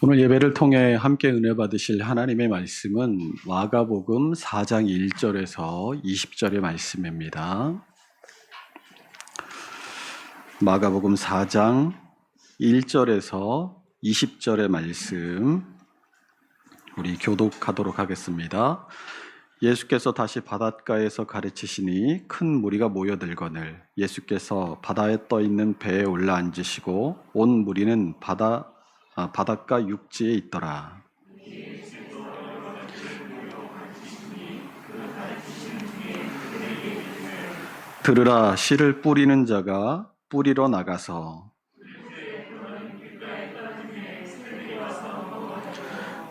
오늘 예배를 통해 함께 은혜 받으실 하나님의 말씀은 마가복음 4장 1절에서 20절의 말씀입니다. 마가복음 4장 1절에서 20절의 말씀 우리 교독하도록 하겠습니다. 예수께서 다시 바닷가에서 가르치시니 큰 무리가 모여들거늘 예수께서 바다에 떠 있는 배에 올라 앉으시고 온 무리는 바닷가 육지에 있더라. 들으라, 씨를 뿌리는 자가 뿌리러 나가서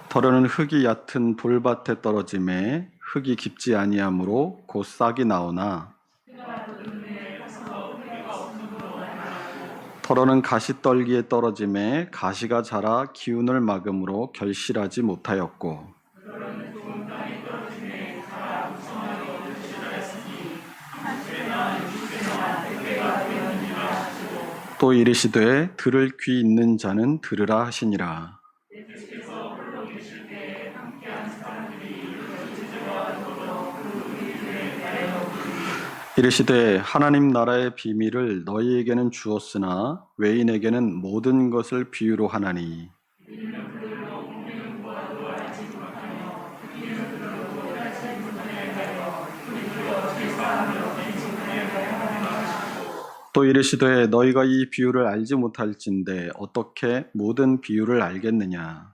더러는 흙이 얕은 돌밭에 떨어짐에 흙이 깊지 아니하므로 곧 싹이 나오나 더러는 가시떨기에 떨어짐에 가시가 자라 기운을 막음으로 결실하지 못하였고 또 이르시되 들을 귀 있는 자는 들으라 하시니라. 이르시되 하나님 나라의 비밀을 너희에게는 주었으나 외인에게는 모든 것을 비유로 하나니 또 이르시되 너희가 이 비유를 알지 못할진대 어떻게 모든 비유를 알겠느냐.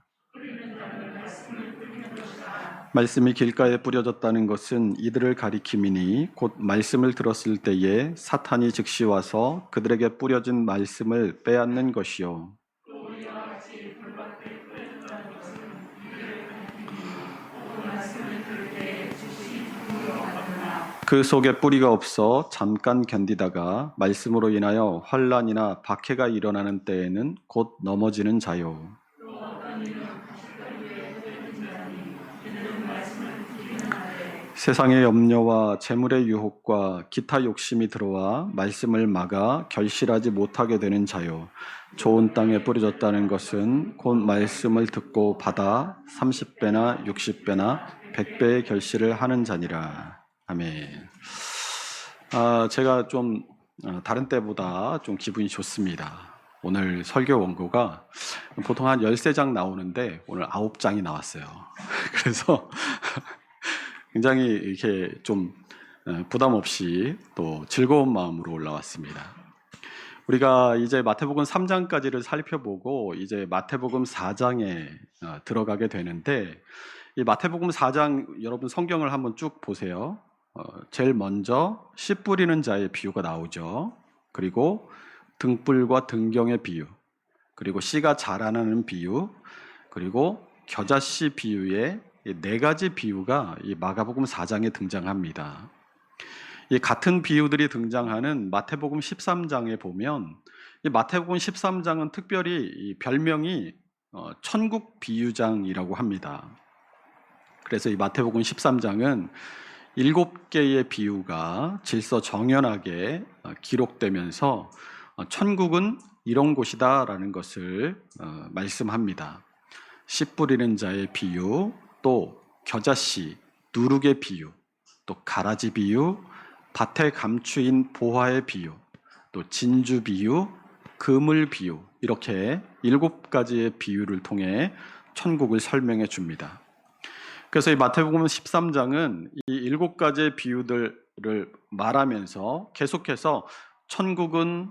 말씀이 길가에 뿌려졌다는 것은 이들을 가리킴이니 곧 말씀을 들었을 때에 사탄이 즉시 와서 그들에게 뿌려진 말씀을 빼앗는 것이요. 그 속에 뿌리가 없어 잠깐 견디다가 말씀으로 인하여 환난이나 박해가 일어나는 때에는 곧 넘어지는 자요. 세상의 염려와 재물의 유혹과 기타 욕심이 들어와 말씀을 막아 결실하지 못하게 되는 자요. 좋은 땅에 뿌려졌다는 것은 곧 말씀을 듣고 받아 30배나 60배나 100배의 결실을 하는 자니라. 아멘. 제가 좀 다른 때보다 좀 기분이 좋습니다. 오늘 설교 원고가 보통 한 13장 나오는데 오늘 9장이 나왔어요. 그래서 굉장히 이렇게 좀 부담 없이 또 즐거운 마음으로 올라왔습니다. 우리가 이제 마태복음 3장까지를 살펴보고 이제 마태복음 4장에 들어가게 되는데 이 마태복음 4장 여러분 성경을 한번 쭉 보세요. 제일 먼저 씨 뿌리는 자의 비유가 나오죠. 그리고 등불과 등경의 비유, 그리고 씨가 자라나는 비유, 그리고 겨자씨 비유의 네 가지 비유가 이 마가복음 4장에 등장합니다. 이 같은 비유들이 등장하는 마태복음 13장에 보면 이 마태복음 13장은 특별히 이 별명이 천국 비유장이라고 합니다. 그래서 이 마태복음 13장은 7개의 비유가 질서정연하게 기록되면서 천국은 이런 곳이다라는 것을 말씀합니다. 씨 뿌리는 자의 비유, 또 겨자씨, 누룩의 비유, 또 가라지 비유, 밭에 감추인 보화의 비유, 또 진주 비유, 그물 비유, 이렇게 7가지의 비유를 통해 천국을 설명해 줍니다. 그래서 이 마태복음 13장은 이 7가지의 비유들을 말하면서 계속해서 천국은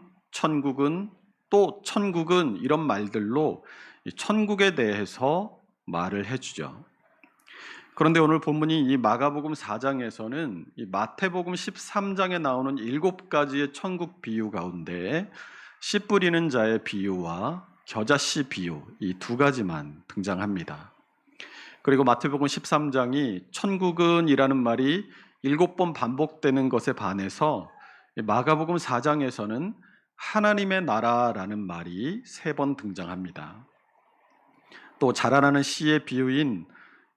또 천국은 이런 말들로 이 천국에 대해서 말을 해주죠. 그런데 오늘 본문이 이 마가복음 4장에서는 이 마태복음 13장에 나오는 7가지의 천국 비유 가운데 씨 뿌리는 자의 비유와 겨자씨 비유 이 2가지만 등장합니다. 그리고 마태복음 13장이 천국은 이라는 말이 7번 반복되는 것에 반해서 마가복음 4장에서는 하나님의 나라라는 말이 3번 등장합니다. 또 자라나는 씨의 비유인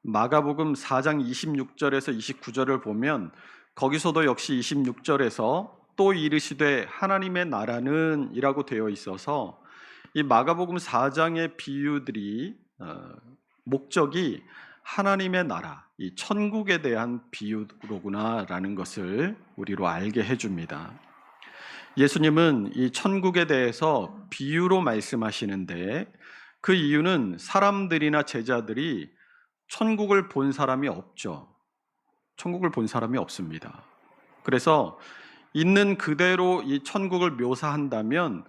마가복음 4장 26절에서 29절을 보면 거기서도 역시 26절에서 또 이르시되 하나님의 나라는 이라고 되어 있어서 이 마가복음 4장의 비유들이 목적이 하나님의 나라, 이 천국에 대한 비유로구나라는 것을 우리로 알게 해줍니다. 예수님은 이 천국에 대해서 비유로 말씀하시는데 그 이유는 사람들이나 제자들이 천국을 본 사람이 없죠. 천국을 본 사람이 없습니다. 그래서 있는 그대로 이 천국을 묘사한다면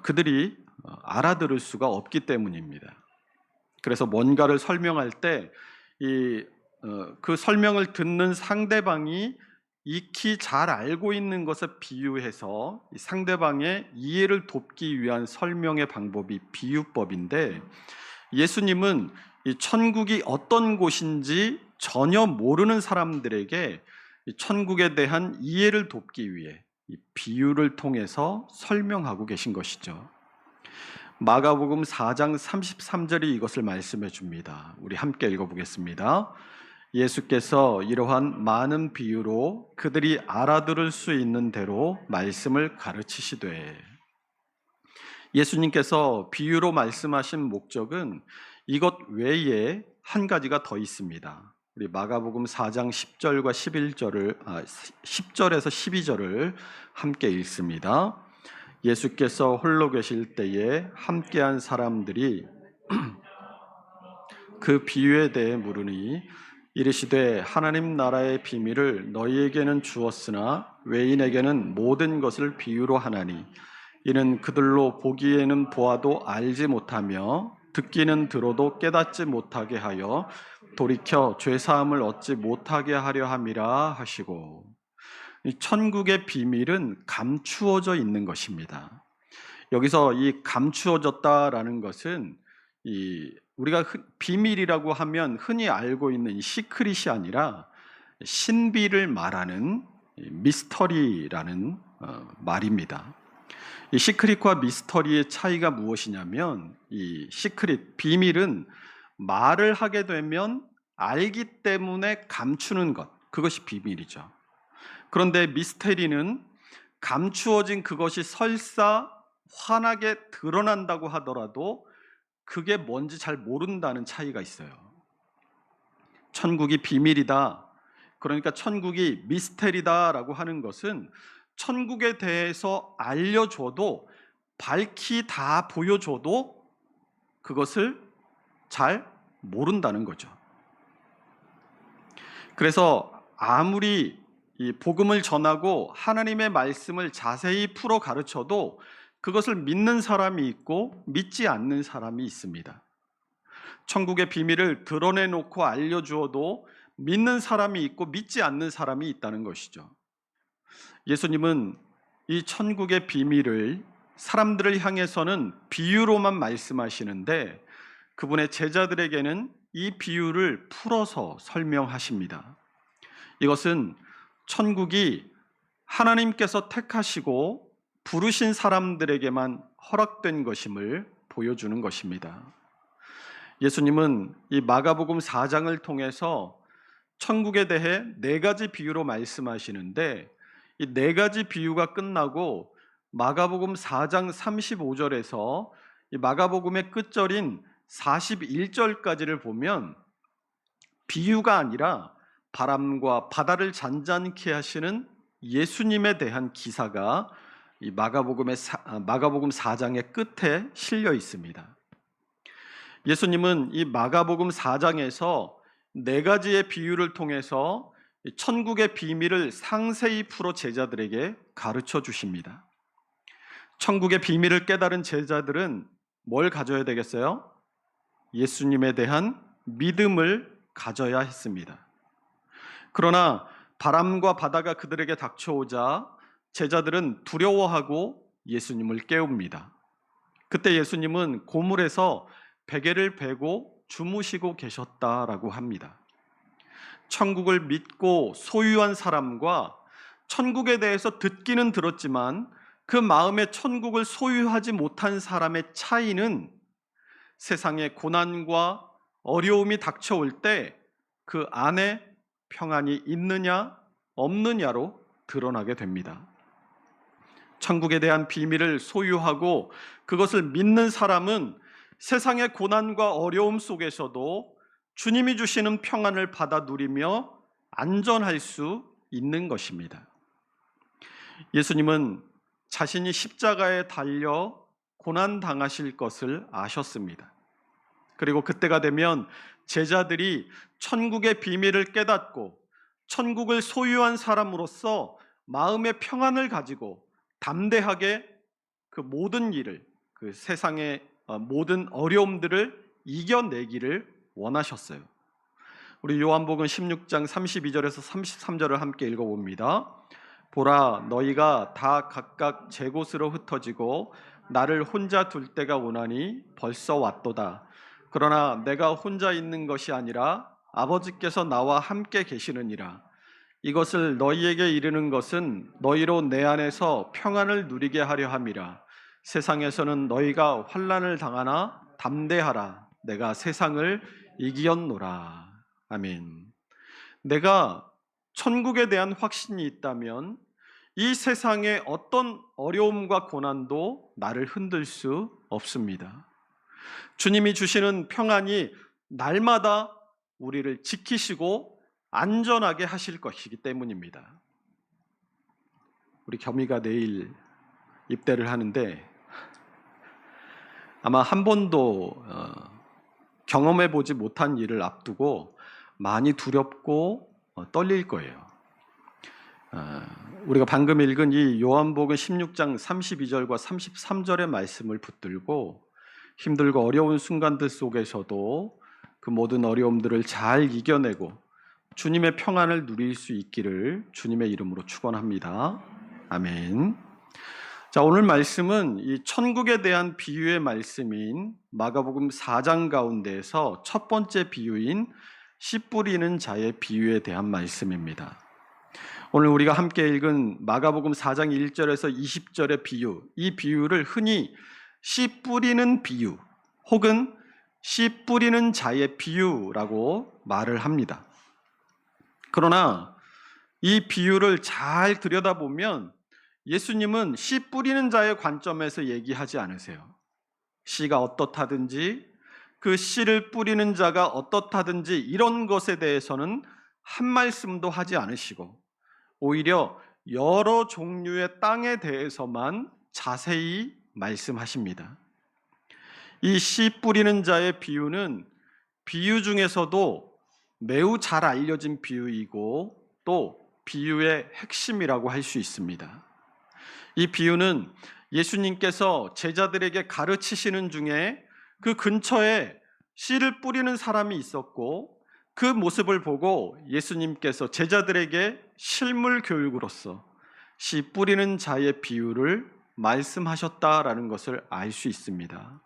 그들이 알아들을 수가 없기 때문입니다. 그래서 뭔가를 설명할 때 그 설명을 듣는 상대방이 익히 잘 알고 있는 것을 비유해서 상대방의 이해를 돕기 위한 설명의 방법이 비유법인데, 예수님은 이 천국이 어떤 곳인지 전혀 모르는 사람들에게 이 천국에 대한 이해를 돕기 위해 이 비유를 통해서 설명하고 계신 것이죠. 마가복음 4장 33절이 이것을 말씀해 줍니다. 우리 함께 읽어보겠습니다. 예수께서 이러한 많은 비유로 그들이 알아들을 수 있는 대로 말씀을 가르치시되, 예수님께서 비유로 말씀하신 목적은 이것 외에 한 가지가 더 있습니다. 우리 마가복음 4장 10절과 10절에서 12절을 함께 읽습니다. 예수께서 홀로 계실 때에 함께한 사람들이 그 비유에 대해 물으니 이르시되 하나님 나라의 비밀을 너희에게는 주었으나 외인에게는 모든 것을 비유로 하나니 이는 그들로 보기에는 보아도 알지 못하며 듣기는 들어도 깨닫지 못하게 하여 돌이켜 죄사함을 얻지 못하게 하려 함이라 하시고, 이 천국의 비밀은 감추어져 있는 것입니다. 여기서 이 감추어졌다라는 것은 우리가 비밀이라고 하면 흔히 알고 있는 이 시크릿이 아니라 신비를 말하는 미스터리라는 말입니다. 이 시크릿과 미스터리의 차이가 무엇이냐면, 이 시크릿, 비밀은 말을 하게 되면 알기 때문에 감추는 것, 그것이 비밀이죠. 그런데 미스테리는 감추어진 그것이 설사 환하게 드러난다고 하더라도 그게 뭔지 잘 모른다는 차이가 있어요. 천국이 비밀이다, 그러니까 천국이 미스테리다라고 하는 것은 천국에 대해서 알려줘도, 밝히 다 보여줘도 그것을 잘 모른다는 거죠. 그래서 아무리 이 복음을 전하고 하나님의 말씀을 자세히 풀어 가르쳐도 그것을 믿는 사람이 있고 믿지 않는 사람이 있습니다. 천국의 비밀을 드러내놓고 알려주어도 믿는 사람이 있고 믿지 않는 사람이 있다는 것이죠. 예수님은 이 천국의 비밀을 사람들을 향해서는 비유로만 말씀하시는데 그분의 제자들에게는 이 비유를 풀어서 설명하십니다. 이것은 천국이 하나님께서 택하시고 부르신 사람들에게만 허락된 것임을 보여주는 것입니다. 예수님은 이 마가복음 4장을 통해서 천국에 대해 4가지 비유로 말씀하시는데, 이 4가지 비유가 끝나고 마가복음 4장 35절에서 이 마가복음의 끝절인 41절까지를 보면 비유가 아니라 바람과 바다를 잔잔케 하시는 예수님에 대한 기사가 이 마가복음 4장의 끝에 실려 있습니다. 예수님은 이 마가복음 4장에서 4가지의 비유를 통해서 천국의 비밀을 상세히 풀어 제자들에게 가르쳐 주십니다. 천국의 비밀을 깨달은 제자들은 뭘 가져야 되겠어요? 예수님에 대한 믿음을 가져야 했습니다. 그러나 바람과 바다가 그들에게 닥쳐오자 제자들은 두려워하고 예수님을 깨웁니다. 그때 예수님은 고물에서 베개를 베고 주무시고 계셨다라고 합니다. 천국을 믿고 소유한 사람과 천국에 대해서 듣기는 들었지만 그 마음에 천국을 소유하지 못한 사람의 차이는 세상의 고난과 어려움이 닥쳐올 때 그 안에 평안이 있느냐 없느냐로 드러나게 됩니다. 천국에 대한 비밀을 소유하고 그것을 믿는 사람은 세상의 고난과 어려움 속에서도 주님이 주시는 평안을 받아 누리며 안전할 수 있는 것입니다. 예수님은 자신이 십자가에 달려 고난 당하실 것을 아셨습니다. 그리고 그때가 되면 제자들이 천국의 비밀을 깨닫고 천국을 소유한 사람으로서 마음의 평안을 가지고 담대하게 그 모든 일을, 그 세상의 모든 어려움들을 이겨내기를 원하셨어요. 우리 요한복음 16장 32절에서 33절을 함께 읽어봅니다. 보라, 너희가 다 각각 제 곳으로 흩어지고 나를 혼자 둘 때가 오나니 벌써 왔도다. 그러나 내가 혼자 있는 것이 아니라 아버지께서 나와 함께 계시느니라. 이것을 너희에게 이르는 것은 너희로 내 안에서 평안을 누리게 하려 함이라. 세상에서는 너희가 환난을 당하나 담대하라. 내가 세상을 이기었노라. 아멘. 내가 천국에 대한 확신이 있다면 이 세상의 어떤 어려움과 고난도 나를 흔들 수 없습니다. 주님이 주시는 평안이 날마다 우리를 지키시고 안전하게 하실 것이기 때문입니다. 우리 겸이가 내일 입대를 하는데 아마 한 번도 경험해 보지 못한 일을 앞두고 많이 두렵고 떨릴 거예요. 우리가 방금 읽은 이 요한복음 16장 32절과 33절의 말씀을 붙들고 힘들고 어려운 순간들 속에서도 그 모든 어려움들을 잘 이겨내고 주님의 평안을 누릴 수 있기를 주님의 이름으로 축원합니다. 아멘. 자, 오늘 말씀은 이 천국에 대한 비유의 말씀인 마가복음 4장 가운데에서 첫 번째 비유인 씨 뿌리는 자의 비유에 대한 말씀입니다. 오늘 우리가 함께 읽은 마가복음 4장 1절에서 20절의 비유, 이 비유를 흔히 씨 뿌리는 비유 혹은 씨 뿌리는 자의 비유라고 말을 합니다. 그러나 이 비유를 잘 들여다보면 예수님은 씨 뿌리는 자의 관점에서 얘기하지 않으세요. 씨가 어떻다든지 그 씨를 뿌리는 자가 어떻다든지 이런 것에 대해서는 한 말씀도 하지 않으시고 오히려 여러 종류의 땅에 대해서만 자세히 말씀하십니다. 이 씨 뿌리는 자의 비유는 비유 중에서도 매우 잘 알려진 비유이고 또 비유의 핵심이라고 할 수 있습니다. 이 비유는 예수님께서 제자들에게 가르치시는 중에 그 근처에 씨를 뿌리는 사람이 있었고 그 모습을 보고 예수님께서 제자들에게 실물 교육으로서 씨 뿌리는 자의 비유를 말씀하셨다라는 것을 알 수 있습니다.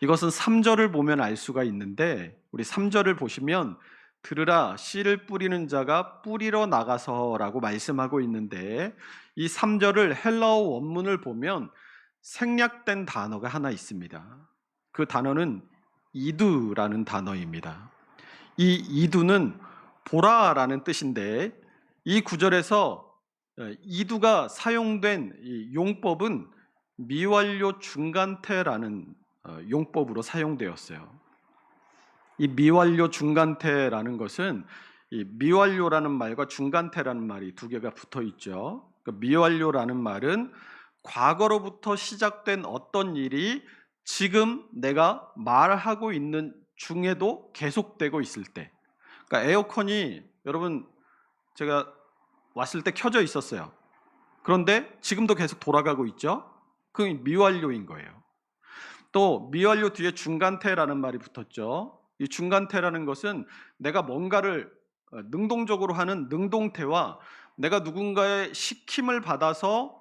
이것은 3절을 보면 알 수가 있는데 우리 3절을 보시면 들으라 씨를 뿌리는 자가 뿌리러 나가서라고 말씀하고 있는데 이 3절을 헬라어 원문을 보면 생략된 단어가 하나 있습니다. 그 단어는 이두라는 단어입니다. 이 이두는 보라라는 뜻인데 이 구절에서 이두가 사용된 이 용법은 미완료 중간태라는 용법으로 사용되었어요. 이 미완료 중간태라는 것은 이 미완료라는 말과 중간태라는 말이 두 개가 붙어 있죠. 미완료라는 말은 과거로부터 시작된 어떤 일이 지금 내가 말하고 있는 중에도 계속되고 있을 때, 그러니까 에어컨이 여러분 제가 왔을 때 켜져 있었어요. 그런데 지금도 계속 돌아가고 있죠. 그게 미완료인 거예요. 또 미완료 뒤에 중간태라는 말이 붙었죠. 이 중간태라는 것은 내가 뭔가를 능동적으로 하는 능동태와 내가 누군가의 시킴을 받아서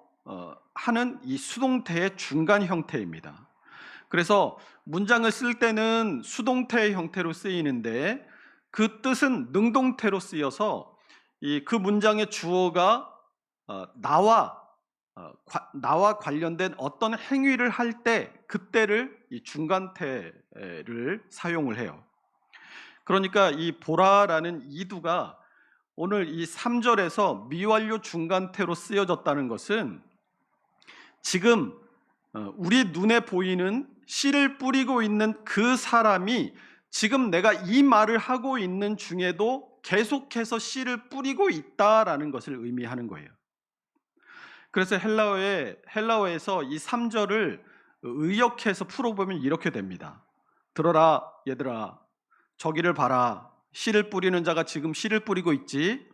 하는 이 수동태의 중간 형태입니다. 그래서 문장을 쓸 때는 수동태의 형태로 쓰이는데 그 뜻은 능동태로 쓰여서 그 문장의 주어가 나와 관련된 어떤 행위를 할 때 그때를 이 중간태를 사용을 해요. 그러니까 이 보라라는 이두가 오늘 이 3절에서 미완료 중간태로 쓰여졌다는 것은 지금 우리 눈에 보이는 씨를 뿌리고 있는 그 사람이 지금 내가 이 말을 하고 있는 중에도 계속해서 씨를 뿌리고 있다라는 것을 의미하는 거예요. 그래서 헬라어에서 이 3절을 의역해서 풀어보면 이렇게 됩니다. 들어라 얘들아, 저기를 봐라. 씨를 뿌리는 자가 지금 씨를 뿌리고 있지.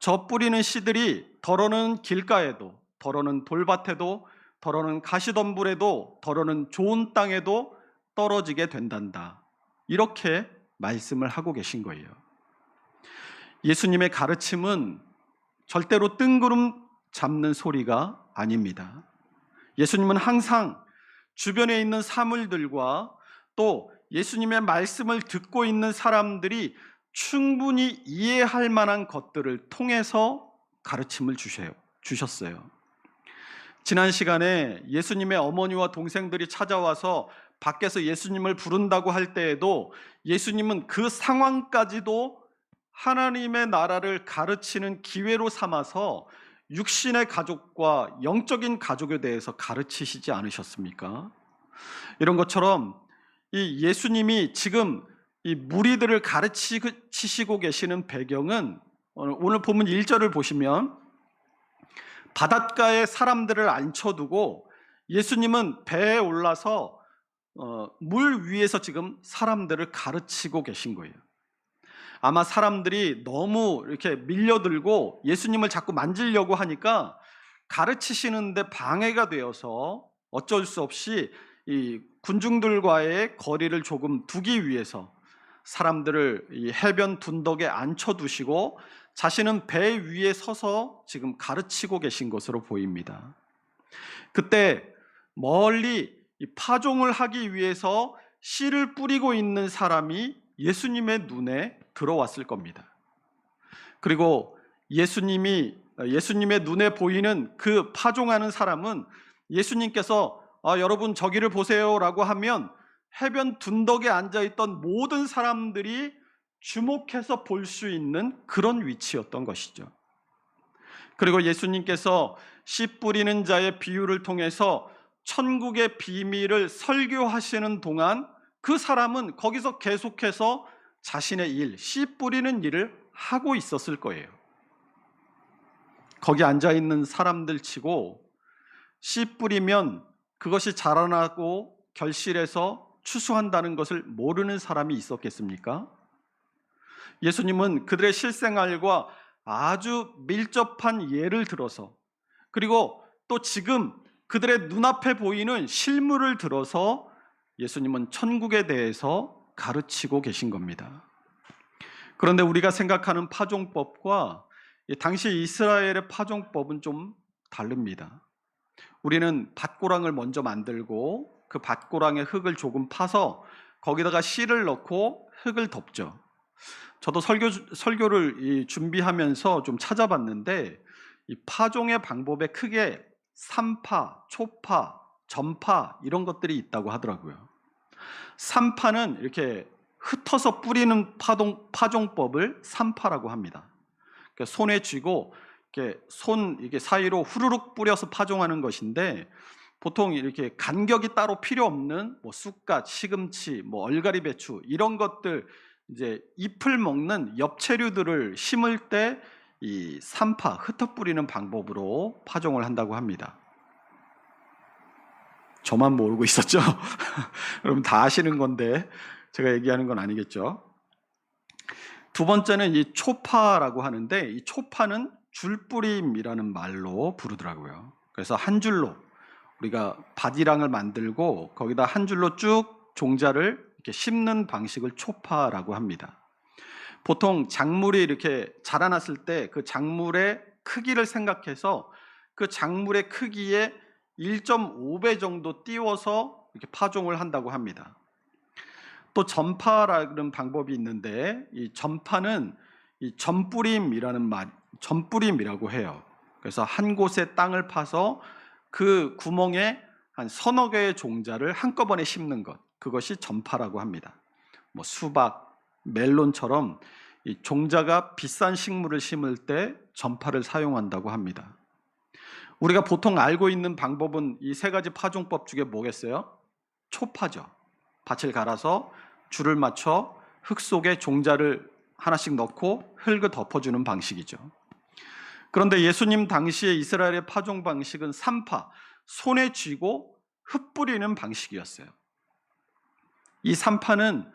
저 뿌리는 씨들이 더러는 길가에도, 더러는 돌밭에도, 더러는 가시덤불에도, 더러는 좋은 땅에도 떨어지게 된단다. 이렇게 말씀을 하고 계신 거예요. 예수님의 가르침은 절대로 뜬구름 잡는 소리가 아닙니다. 예수님은 항상 주변에 있는 사물들과 또 예수님의 말씀을 듣고 있는 사람들이 충분히 이해할 만한 것들을 통해서 가르침을 주셨어요. 지난 시간에 예수님의 어머니와 동생들이 찾아와서 밖에서 예수님을 부른다고 할 때에도 예수님은 그 상황까지도 하나님의 나라를 가르치는 기회로 삼아서 육신의 가족과 영적인 가족에 대해서 가르치시지 않으셨습니까? 이런 것처럼 이 예수님이 지금 이 무리들을 가르치시고 계시는 배경은 오늘 본문 1절을 보시면 바닷가에 사람들을 앉혀두고 예수님은 배에 올라서 물 위에서 지금 사람들을 가르치고 계신 거예요. 아마 사람들이 너무 이렇게 밀려들고 예수님을 자꾸 만지려고 하니까 가르치시는데 방해가 되어서 어쩔 수 없이 이 군중들과의 거리를 조금 두기 위해서 사람들을 이 해변 둔덕에 앉혀두시고 자신은 배 위에 서서 지금 가르치고 계신 것으로 보입니다. 그때 멀리 이 파종을 하기 위해서 씨를 뿌리고 있는 사람이 예수님의 눈에 들어왔을 겁니다. 그리고 예수님의 눈에 보이는 그 파종하는 사람은 예수님께서 여러분 저기를 보세요 라고 하면 해변 둔덕에 앉아있던 모든 사람들이 주목해서 볼 수 있는 그런 위치였던 것이죠. 그리고 예수님께서 씨 뿌리는 자의 비유를 통해서 천국의 비밀을 설교하시는 동안 그 사람은 거기서 계속해서 자신의 일, 씨 뿌리는 일을 하고 있었을 거예요. 거기 앉아있는 사람들 치고 씨 뿌리면 그것이 자라나고 결실해서 추수한다는 것을 모르는 사람이 있었겠습니까? 예수님은 그들의 실생활과 아주 밀접한 예를 들어서 그리고 또 지금 그들의 눈앞에 보이는 실물을 들어서 예수님은 천국에 대해서 가르치고 계신 겁니다. 그런데 우리가 생각하는 파종법과 당시 이스라엘의 파종법은 좀 다릅니다. 우리는 밭고랑을 먼저 만들고 그 밭고랑에 흙을 조금 파서 거기다가 씨를 넣고 흙을 덮죠. 저도 설교를 준비하면서 좀 찾아봤는데 이 파종의 방법에 크게 3파, 초파, 전파 이런 것들이 있다고 하더라고요. 3파는 이렇게 흩어서 뿌리는 파종법을 3파라고 합니다. 그러니까 손에 쥐고 이게 사이로 후루룩 뿌려서 파종하는 것인데 보통 이렇게 간격이 따로 필요 없는 쑥갓, 시금치, 얼갈이 배추 이런 것들 이제 잎을 먹는 엽채류들을 심을 때 이 3파 흩어 뿌리는 방법으로 파종을 한다고 합니다. 저만 모르고 있었죠? 여러분 다 아시는 건데 제가 얘기하는 건 아니겠죠? 두 번째는 이 초파라고 하는데 이 초파는 줄뿌림이라는 말로 부르더라고요. 그래서 한 줄로 우리가 밭이랑을 만들고 거기다 한 줄로 쭉 종자를 이렇게 심는 방식을 초파라고 합니다. 보통 작물이 이렇게 자라났을 때 그 작물의 크기를 생각해서 그 작물의 크기에 1.5배 정도 띄워서 이렇게 파종을 한다고 합니다. 또 전파라는 방법이 있는데 이 전파는 이 전뿌림이라고 해요. 그래서 한 곳에 땅을 파서 그 구멍에 한 서너 개의 종자를 한꺼번에 심는 것, 그것이 전파라고 합니다. 수박, 멜론처럼 이 종자가 비싼 식물을 심을 때 전파를 사용한다고 합니다. 우리가 보통 알고 있는 방법은 이 세 가지 파종법 중에 뭐겠어요? 초파죠. 밭을 갈아서 줄을 맞춰 흙 속에 종자를 하나씩 넣고 흙을 덮어주는 방식이죠. 그런데 예수님 당시에 이스라엘의 파종 방식은 산파, 손에 쥐고 흙 뿌리는 방식이었어요. 이 산파는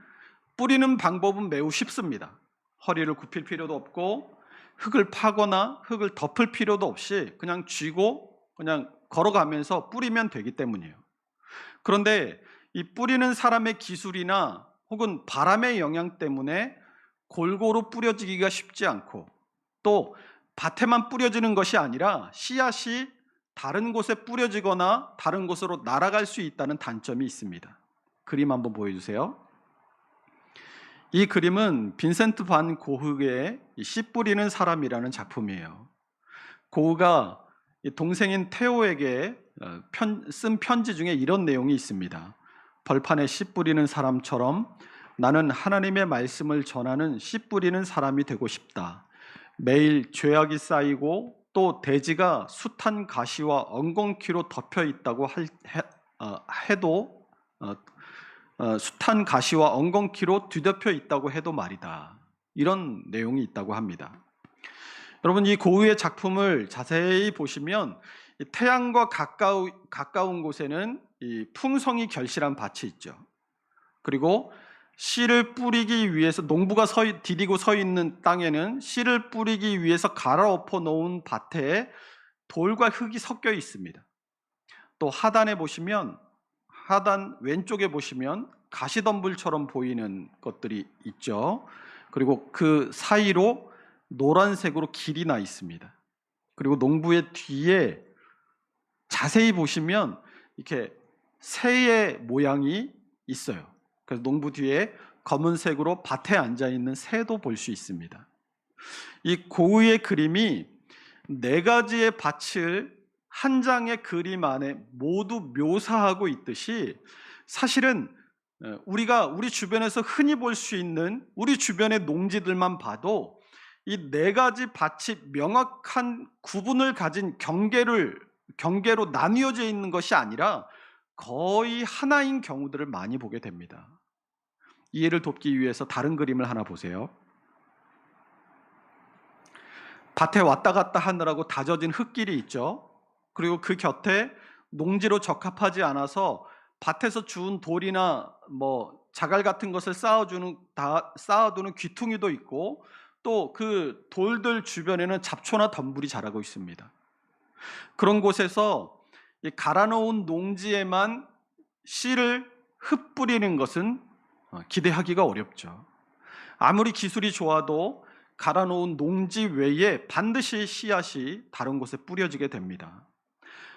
뿌리는 방법은 매우 쉽습니다. 허리를 굽힐 필요도 없고 흙을 파거나 흙을 덮을 필요도 없이 그냥 쥐고 그냥 걸어가면서 뿌리면 되기 때문이에요. 그런데 이 뿌리는 사람의 기술이나 혹은 바람의 영향 때문에 골고루 뿌려지기가 쉽지 않고, 또 밭에만 뿌려지는 것이 아니라 씨앗이 다른 곳에 뿌려지거나 다른 곳으로 날아갈 수 있다는 단점이 있습니다. 그림 한번 보여주세요. 이 그림은 빈센트 반 고흐의 씨 뿌리는 사람이라는 작품이에요. 고흐가 동생인 테오에게 쓴 편지 중에 이런 내용이 있습니다. 벌판에 씨 뿌리는 사람처럼 나는 하나님의 말씀을 전하는 씨 뿌리는 사람이 되고 싶다. 매일 죄악이 쌓이고 또 대지가 숱한 가시와 엉겅퀴로 덮여 있다고 해도 숱한 가시와 엉겅퀴로 뒤덮여 있다고 해도 말이다. 이런 내용이 있다고 합니다. 여러분, 이 고흐의 작품을 자세히 보시면 태양과 가까운 곳에는 이 풍성이 결실한 밭이 있죠. 그리고 씨를 뿌리기 위해서 농부가 디디고 서 있는 땅에는 씨를 뿌리기 위해서 갈아엎어 놓은 밭에 돌과 흙이 섞여 있습니다. 또 하단 왼쪽에 보시면 가시덤불처럼 보이는 것들이 있죠. 그리고 그 사이로 노란색으로 길이 나 있습니다. 그리고 농부의 뒤에 자세히 보시면 이렇게 새의 모양이 있어요. 그래서 농부 뒤에 검은색으로 밭에 앉아 있는 새도 볼 수 있습니다. 이 고흐의 그림이 4가지의 밭을 한 장의 그림 안에 모두 묘사하고 있듯이, 사실은 우리 주변에서 흔히 볼 수 있는 우리 주변의 농지들만 봐도 이 4가지 밭이 명확한 구분을 가진 경계로 나뉘어져 있는 것이 아니라 거의 하나인 경우들을 많이 보게 됩니다. 이해를 돕기 위해서 다른 그림을 하나 보세요. 밭에 왔다 갔다 하느라고 다져진 흙길이 있죠. 그리고 그 곁에 농지로 적합하지 않아서 밭에서 주운 돌이나 자갈 같은 것을 쌓아두는 귀퉁이도 있고, 또 그 돌들 주변에는 잡초나 덤불이 자라고 있습니다. 그런 곳에서 갈아놓은 농지에만 씨를 흩뿌리는 것은 기대하기가 어렵죠. 아무리 기술이 좋아도 갈아놓은 농지 외에 반드시 씨앗이 다른 곳에 뿌려지게 됩니다.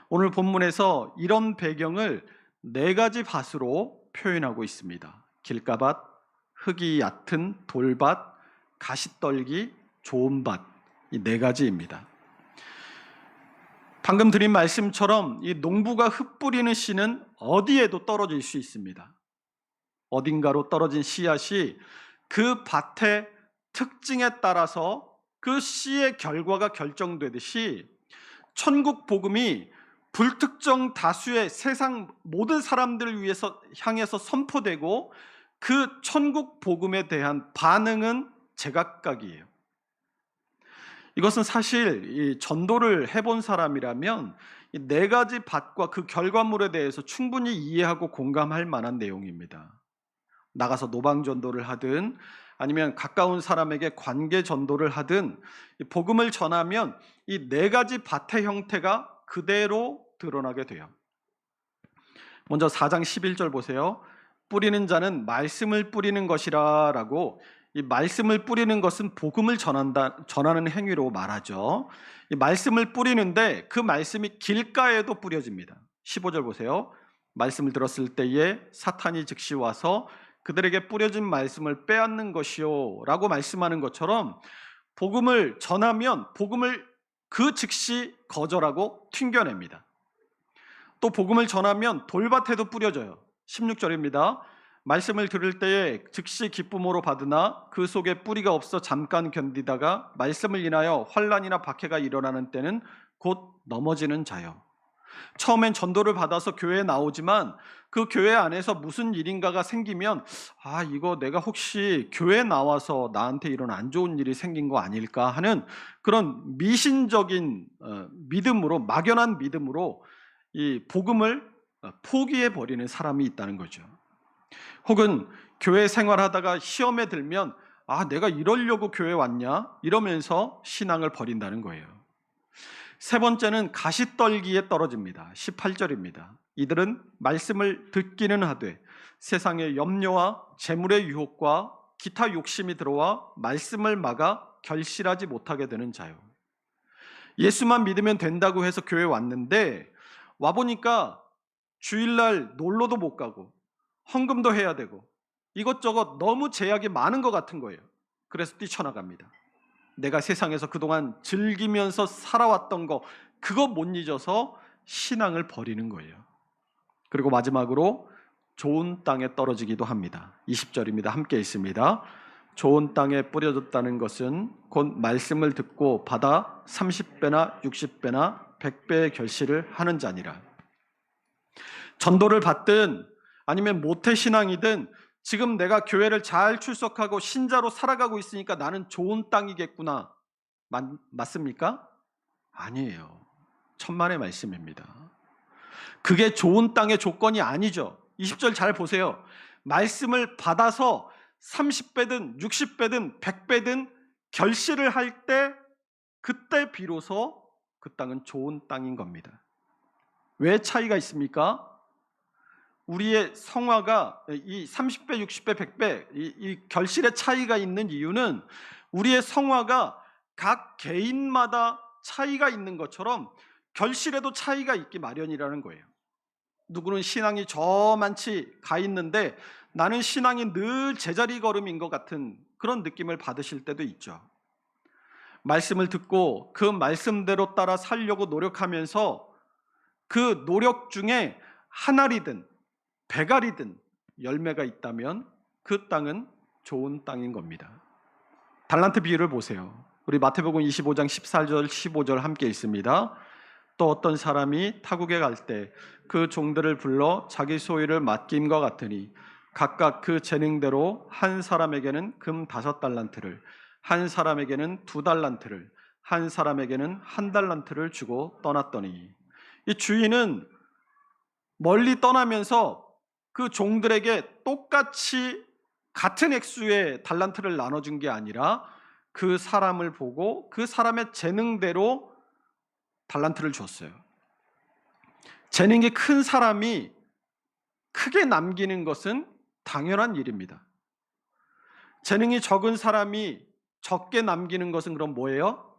오늘 본문에서 이런 배경을 4가지 밭으로 표현하고 있습니다. 길가밭, 흙이 얕은 돌밭, 가시떨기, 좋은 밭, 이 4가지입니다. 방금 드린 말씀처럼 이 농부가 흙 뿌리는 씨는 어디에도 떨어질 수 있습니다. 어딘가로 떨어진 씨앗이 그 밭의 특징에 따라서 그 씨의 결과가 결정되듯이, 천국 복음이 불특정 다수의 세상 모든 사람들을 향해서 선포되고 그 천국 복음에 대한 반응은 제각각이에요. 이것은 사실 이 전도를 해본 사람이라면 이 4가지 밭과 그 결과물에 대해서 충분히 이해하고 공감할 만한 내용입니다. 나가서 노방 전도를 하든 아니면 가까운 사람에게 관계 전도를 하든 복음을 전하면 이 4가지 밭의 형태가 그대로 드러나게 돼요. 먼저 4장 11절 보세요. 뿌리는 자는 말씀을 뿌리는 것이라 라고, 이 말씀을 뿌리는 것은 복음을 전하는 행위로 말하죠. 이 말씀을 뿌리는데 그 말씀이 길가에도 뿌려집니다. 15절 보세요. 말씀을 들었을 때에 사탄이 즉시 와서 그들에게 뿌려진 말씀을 빼앗는 것이요 라고 말씀하는 것처럼, 복음을 전하면 복음을 그 즉시 거절하고 튕겨냅니다. 또 복음을 전하면 돌밭에도 뿌려져요. 16절입니다. 말씀을 들을 때에 즉시 기쁨으로 받으나 그 속에 뿌리가 없어 잠깐 견디다가 말씀을 인하여 환난이나 박해가 일어나는 때는 곧 넘어지는 자요. 처음엔 전도를 받아서 교회에 나오지만 그 교회 안에서 무슨 일인가가 생기면 이거 내가 혹시 교회에 나와서 나한테 이런 안 좋은 일이 생긴 거 아닐까 하는 그런 미신적인 믿음으로, 막연한 믿음으로 이 복음을 포기해 버리는 사람이 있다는 거죠. 혹은 교회 생활하다가 시험에 들면 내가 이러려고 교회 왔냐? 이러면서 신앙을 버린다는 거예요. 세 번째는 가시떨기에 떨어집니다. 18절입니다. 이들은 말씀을 듣기는 하되 세상의 염려와 재물의 유혹과 기타 욕심이 들어와 말씀을 막아 결실하지 못하게 되는 자요. 예수만 믿으면 된다고 해서 교회 왔는데 와보니까 주일날 놀러도 못 가고 헌금도 해야 되고 이것저것 너무 제약이 많은 것 같은 거예요. 그래서 뛰쳐나갑니다. 내가 세상에서 그동안 즐기면서 살아왔던 거 그거 못 잊어서 신앙을 버리는 거예요. 그리고 마지막으로 좋은 땅에 떨어지기도 합니다. 20절입니다. 함께 있습니다. 좋은 땅에 뿌려졌다는 것은 곧 말씀을 듣고 받아 30배나 60배나 100배의 결실을 하는 자니라. 전도를 받든 아니면 모태신앙이든 지금 내가 교회를 잘 출석하고 신자로 살아가고 있으니까 나는 좋은 땅이겠구나. 맞습니까? 아니에요. 천만의 말씀입니다. 그게 좋은 땅의 조건이 아니죠. 20절 잘 보세요. 말씀을 받아서 30배든 60배든 100배든 결실을 할 때 그때 비로소 그 땅은 좋은 땅인 겁니다. 왜 차이가 있습니까? 우리의 성화가 이 30배, 60배, 100배 이 결실의 차이가 있는 이유는 우리의 성화가 각 개인마다 차이가 있는 것처럼 결실에도 차이가 있기 마련이라는 거예요. 누구는 신앙이 저만치 가 있는데 나는 신앙이 늘 제자리 걸음인 것 같은 그런 느낌을 받으실 때도 있죠. 말씀을 듣고 그 말씀대로 따라 살려고 노력하면서 그 노력 중에 한 알이든 100알이든 열매가 있다면 그 땅은 좋은 땅인 겁니다. 달란트 비유를 보세요. 우리 마태복음 25장 14절 15절 함께 있습니다. 또 어떤 사람이 타국에 갈 때 그 종들을 불러 자기 소유를 맡김과 같으니 각각 그 재능대로 한 사람에게는 금 5달란트를, 한 사람에게는 2달란트를, 한 사람에게는 1달란트를 주고 떠났더니, 이 주인은 멀리 떠나면서 그 종들에게 똑같이 같은 액수의 달란트를 나눠준 게 아니라 그 사람을 보고 그 사람의 재능대로 달란트를 줬어요. 재능이 큰 사람이 크게 남기는 것은 당연한 일입니다. 재능이 적은 사람이 적게 남기는 것은 그럼 뭐예요?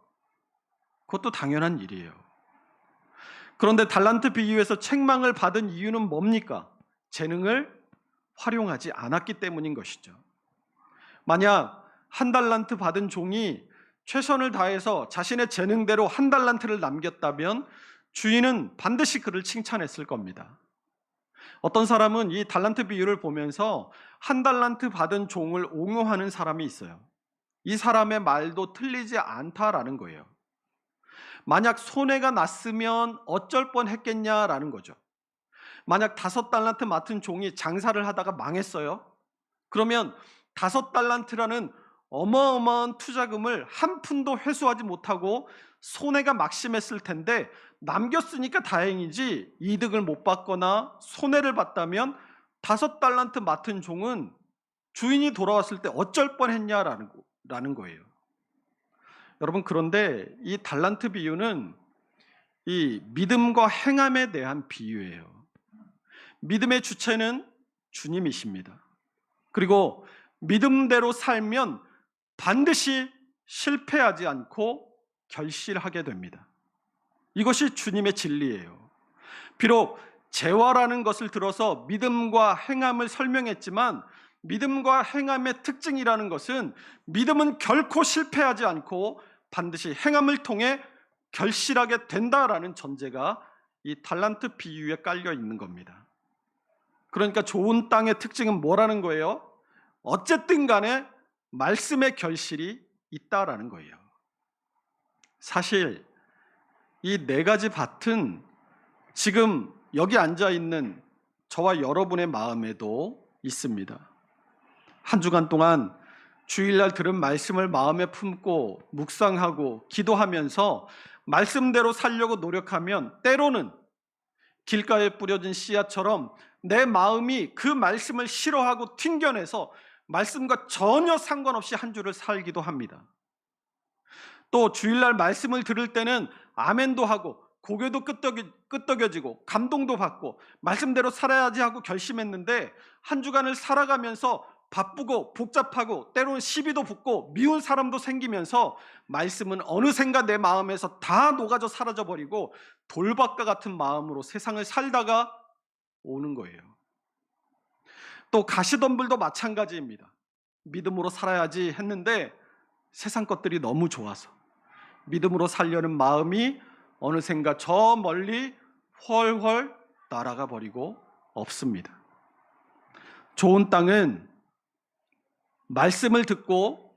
그것도 당연한 일이에요. 그런데 달란트 비유에서 책망을 받은 이유는 뭡니까? 재능을 활용하지 않았기 때문인 것이죠. 만약 1달란트 받은 종이 최선을 다해서 자신의 재능대로 1달란트를 남겼다면 주인은 반드시 그를 칭찬했을 겁니다. 어떤 사람은 이 달란트 비유를 보면서 1달란트 받은 종을 옹호하는 사람이 있어요. 이 사람의 말도 틀리지 않다라는 거예요. 만약 손해가 났으면 어쩔 뻔했겠냐라는 거죠. 만약 5달란트 맡은 종이 장사를 하다가 망했어요. 그러면 5달란트라는 어마어마한 투자금을 한 푼도 회수하지 못하고 손해가 막심했을 텐데 남겼으니까 다행이지 이득을 못 받거나 손해를 봤다면 5달란트 맡은 종은 주인이 돌아왔을 때 어쩔 뻔했냐라는 거예요. 여러분, 그런데 이 달란트 비유는 이 믿음과 행함에 대한 비유예요. 믿음의 주체는 주님이십니다. 그리고 믿음대로 살면 반드시 실패하지 않고 결실하게 됩니다. 이것이 주님의 진리예요. 비록 재화라는 것을 들어서 믿음과 행함을 설명했지만 믿음과 행함의 특징이라는 것은 믿음은 결코 실패하지 않고 반드시 행함을 통해 결실하게 된다라는 전제가 이 달란트 비유에 깔려 있는 겁니다. 그러니까 좋은 땅의 특징은 뭐라는 거예요? 어쨌든 간에 말씀의 결실이 있다라는 거예요. 사실 이 4가지 밭은 지금 여기 앉아 있는 저와 여러분의 마음에도 있습니다. 한 주간 동안 주일날 들은 말씀을 마음에 품고 묵상하고 기도하면서 말씀대로 살려고 노력하면 때로는 길가에 뿌려진 씨앗처럼 내 마음이 그 말씀을 싫어하고 튕겨내서 말씀과 전혀 상관없이 한 주를 살기도 합니다. 또 주일날 말씀을 들을 때는 아멘도 하고 고개도 끄덕여지고 감동도 받고 말씀대로 살아야지 하고 결심했는데 한 주간을 살아가면서 바쁘고 복잡하고 때로는 시비도 붙고 미운 사람도 생기면서 말씀은 어느샌가 내 마음에서 다 녹아져 사라져버리고 돌밭과 같은 마음으로 세상을 살다가 오는 거예요. 또 가시덤불도 마찬가지입니다. 믿음으로 살아야지 했는데 세상 것들이 너무 좋아서 믿음으로 살려는 마음이 어느샌가 저 멀리 훨훨 날아가 버리고 없습니다. 좋은 땅은 말씀을 듣고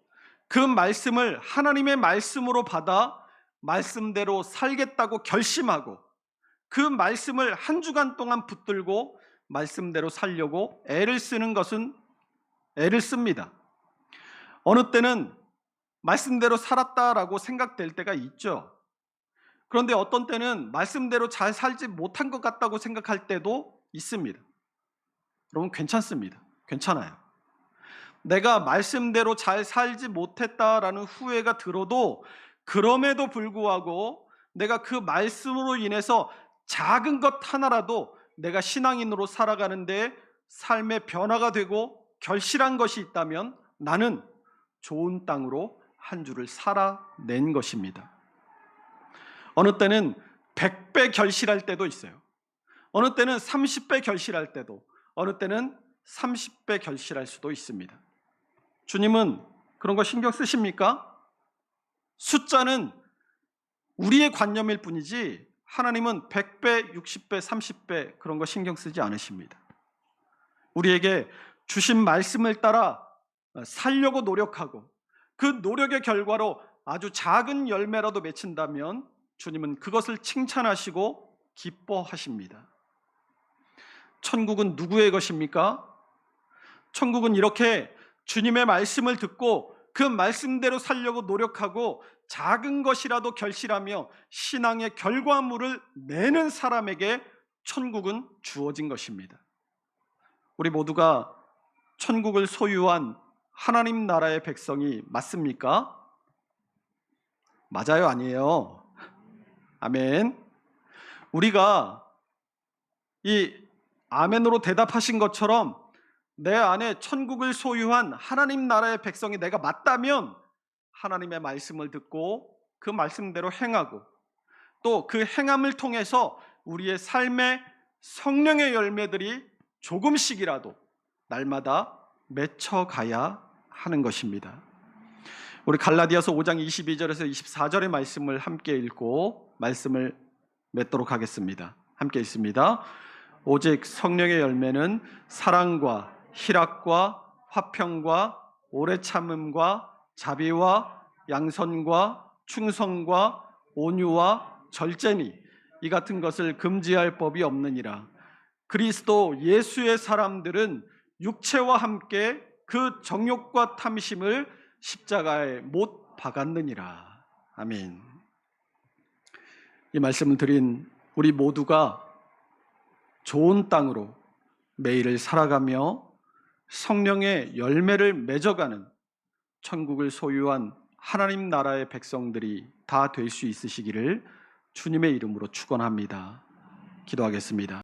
그 말씀을 하나님의 말씀으로 받아 말씀대로 살겠다고 결심하고 그 말씀을 한 주간 동안 붙들고 말씀대로 살려고 애를 쓰는 것은 애를 씁니다. 어느 때는 말씀대로 살았다라고 생각될 때가 있죠. 그런데 어떤 때는 말씀대로 잘 살지 못한 것 같다고 생각할 때도 있습니다. 여러분 괜찮습니다. 괜찮아요. 내가 말씀대로 잘 살지 못했다라는 후회가 들어도 그럼에도 불구하고 내가 그 말씀으로 인해서 작은 것 하나라도 내가 신앙인으로 살아가는데 삶의 변화가 되고 결실한 것이 있다면 나는 좋은 땅으로 한 주를 살아낸 것입니다. 어느 때는 100배 결실할 때도 있어요. 어느 때는 30배 결실할 때도, 어느 때는 30배 결실할 수도 있습니다. 주님은 그런 거 신경 쓰십니까? 숫자는 우리의 관념일 뿐이지 하나님은 100배, 60배, 30배 그런 거 신경 쓰지 않으십니다. 우리에게 주신 말씀을 따라 살려고 노력하고 그 노력의 결과로 아주 작은 열매라도 맺힌다면 주님은 그것을 칭찬하시고 기뻐하십니다. 천국은 누구의 것입니까? 천국은 이렇게 주님의 말씀을 듣고 그 말씀대로 살려고 노력하고 작은 것이라도 결실하며 신앙의 결과물을 내는 사람에게 천국은 주어진 것입니다. 우리 모두가 천국을 소유한 하나님 나라의 백성이 맞습니까? 맞아요, 아니에요? 아멘. 우리가 이 아멘으로 대답하신 것처럼 내 안에 천국을 소유한 하나님 나라의 백성이 내가 맞다면 하나님의 말씀을 듣고 그 말씀대로 행하고 또 그 행함을 통해서 우리의 삶의 성령의 열매들이 조금씩이라도 날마다 맺혀가야 하는 것입니다. 우리 갈라디아서 5장 22절에서 24절의 말씀을 함께 읽고 말씀을 맺도록 하겠습니다. 함께 읽습니다. 오직 성령의 열매는 사랑과 희락과 화평과 오래 참음과 자비와 양선과 충성과 온유와 절제니 이 같은 것을 금지할 법이 없느니라. 그리스도 예수의 사람들은 육체와 함께 그 정욕과 탐심을 십자가에 못 박았느니라. 아멘. 이 말씀을 드린 우리 모두가 좋은 땅으로 매일을 살아가며 성령의 열매를 맺어가는 천국을 소유한 하나님 나라의 백성들이 다 될 수 있으시기를 주님의 이름으로 축원합니다. 기도하겠습니다.